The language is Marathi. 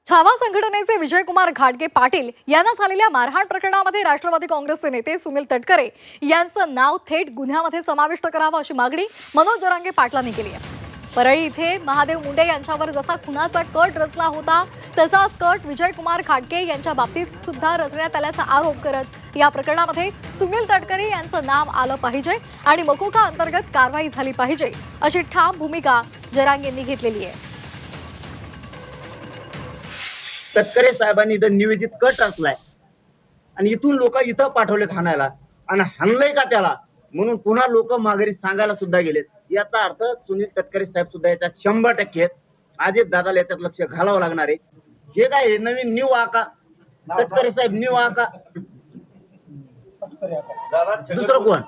छावा संघटनेचे विजयकुमार घाटगे पाटील यांना झालेल्या मारहाण प्रकरणामध्ये राष्ट्रवादी काँग्रेसचे नेते सुनील तटकरे यांचं नाव थेट गुन्ह्यामध्ये समाविष्ट करावं अशी मागणी मनोज जरांगे पाटलांनी केली आहे। परळी इथे महादेव मुंडे यांच्यावर जसा खुनाचा कट रचला होता तसाच कट विजयकुमार घाटगे यांच्या बाबतीत सुद्धा रचण्यात आल्याचा आरोप करत या प्रकरणामध्ये सुनील तटकरे यांचं नाव आलं पाहिजे आणि मकोका अंतर्गत कारवाई झाली पाहिजे अशी ठाम भूमिका जरांगेंनी घेतलेली आहे। तटकरे साहेबांनी इथं निवेदित कट रचलाय आणि इथून लोक इथं पाठवले ठाण्याला आणि हाणलंय का त्याला म्हणून पुन्हा लोक माघारी सांगायला सुद्धा गेलेत। याचा अर्थ सुनील तटकरे साहेब सुद्धा याच्यात 100% आहेत। अजित दादाला याच्यात लक्ष घालावं लागणार आहे। हे काय हे नवीन न्यू आका तटकरे साहेब न्यू आका दुसरं कोण